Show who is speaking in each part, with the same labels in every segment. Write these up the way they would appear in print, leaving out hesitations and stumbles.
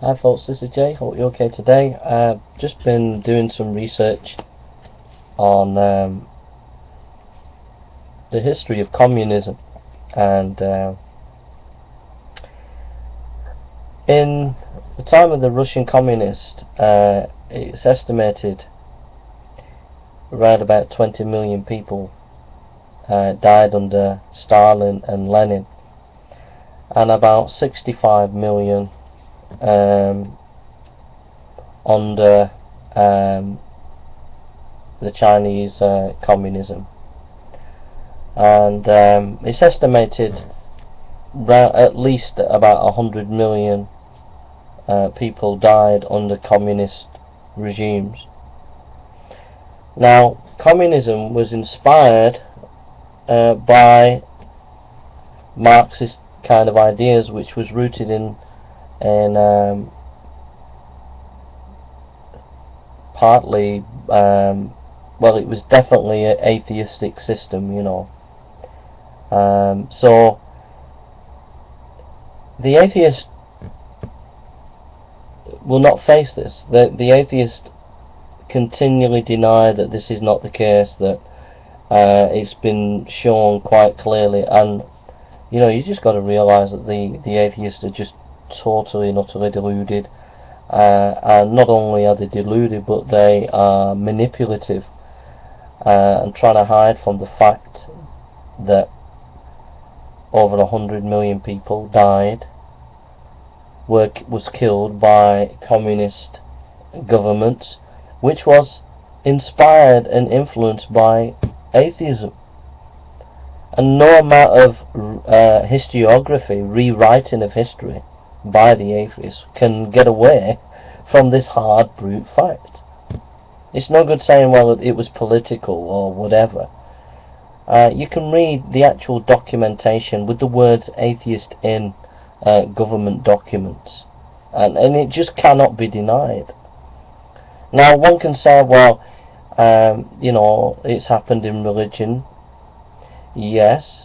Speaker 1: Hi folks, this is Jay. Hope you're okay today. I've just been doing some research on the history of communism, and in the time of the Russian communists, it's estimated around about 20 million people died under Stalin and Lenin, and about 65 million under the Chinese communism, and it's estimated at least about 100 million people died under communist regimes. Now, communism was inspired by Marxist kind of ideas, which was rooted in partly, well, it was definitely an atheistic system, you know. So the atheist will not face this. The atheist continually deny that this is not the case, that it's been shown quite clearly, and you know, you just got to realise that the atheists are just totally and utterly deluded, and not only are they deluded, but they are manipulative and trying to hide from the fact that over 100 million people died, was killed by communist governments, which was inspired and influenced by atheism. And no amount of historiography, rewriting of history by the atheists, can get away from this hard brute fact. It's no good saying, well, it was political or whatever. You can read the actual documentation with the words atheist in government documents, and it just cannot be denied. Now, one can say, well, you know, it's happened in religion. Yes,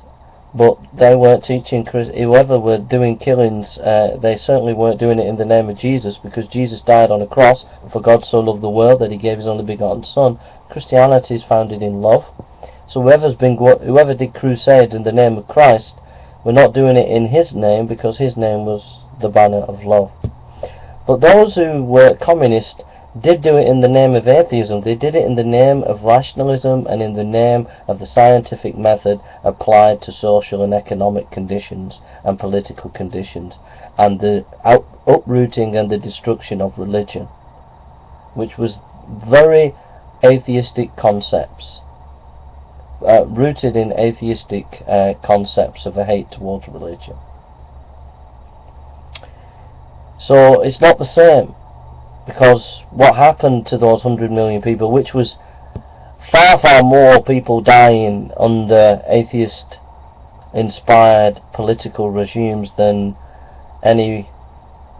Speaker 1: but they weren't teaching whoever were doing killings, they certainly weren't doing it in the name of Jesus, because Jesus died on a cross. For God so loved the world that he gave his only begotten Son. Christianity is founded in love. So whoever did crusades in the name of Christ were not doing it in his name, because his name was the banner of love. But those who were communists did do it in the name of atheism. They did it in the name of rationalism and in the name of the scientific method applied to social and economic conditions and political conditions, and the uprooting and the destruction of religion, which was very atheistic concepts, rooted in atheistic concepts of a hate towards religion. So it's not the same, because what happened to those 100 million people, which was far more people dying under atheist-inspired political regimes than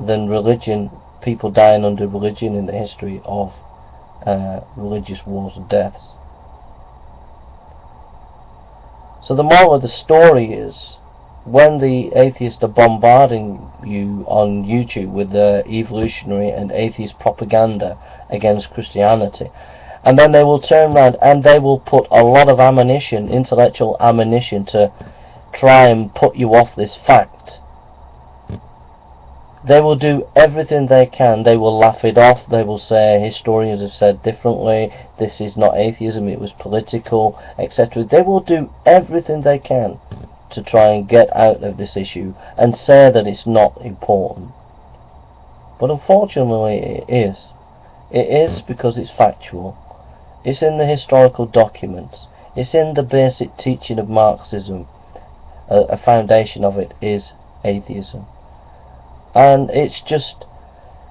Speaker 1: religion, people dying under religion in the history of religious wars and deaths. So the moral of the story is, when the atheists are bombarding you on YouTube with the evolutionary and atheist propaganda against Christianity, and then they will turn around and they will put a lot of ammunition, intellectual ammunition, to try and put you off this fact. They will do everything they can. They will laugh it off. They will say historians have said differently, this is not atheism, it was political, etc. They will do everything they can to try and get out of this issue and say that it's not important. But unfortunately it is. It is, because it's factual. It's in the historical documents. It's in the basic teaching of Marxism. A foundation of it is atheism. And it's just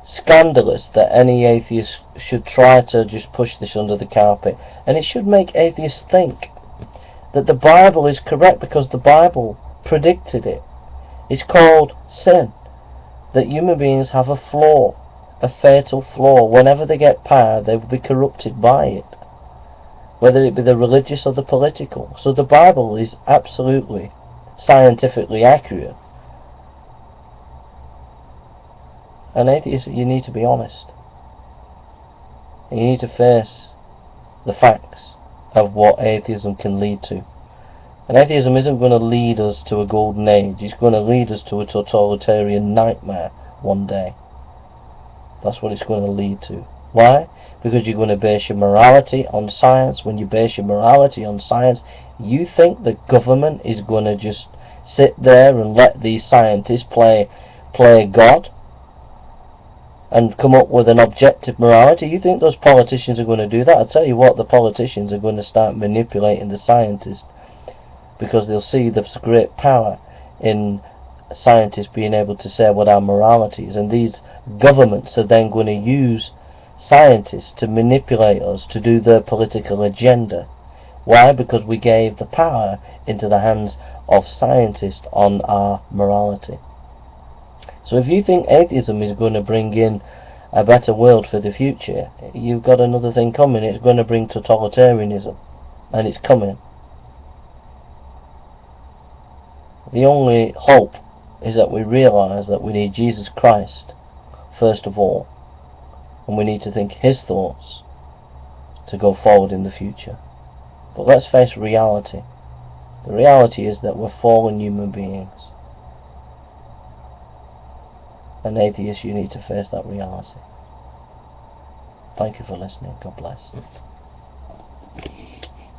Speaker 1: scandalous that any atheist should try to just push this under the carpet. And it should make atheists think that the Bible is correct, because the Bible predicted it. It's called sin, that human beings have a flaw, a fatal flaw. Whenever they get power, they will be corrupted by it, whether it be the religious or the political. So the Bible is absolutely scientifically accurate. An atheist, you need to be honest. You need to face the facts of what atheism can lead to. And atheism isn't going to lead us to a golden age. It's going to lead us to a totalitarian nightmare one day. That's what it's going to lead to. Why? Because you're going to base your morality on science. When you base your morality on science, you think the government is going to just sit there and let these scientists play God and come up with an objective morality? You think those politicians are going to do that? I'll tell you what, the politicians are going to start manipulating the scientists, because they'll see there's great power in scientists being able to say what our morality is, and these governments are then going to use scientists to manipulate us to do their political agenda. Why? Because we gave the power into the hands of scientists on our morality. So if you think atheism is going to bring in a better world for the future, you've got another thing coming. It's going to bring totalitarianism, and it's coming. The only hope is that we realise that we need Jesus Christ first of all, and we need to think His thoughts to go forward in the future. But let's face reality. The reality is that we're fallen human beings. An atheist, you need to face that reality. Thank you for listening. God bless.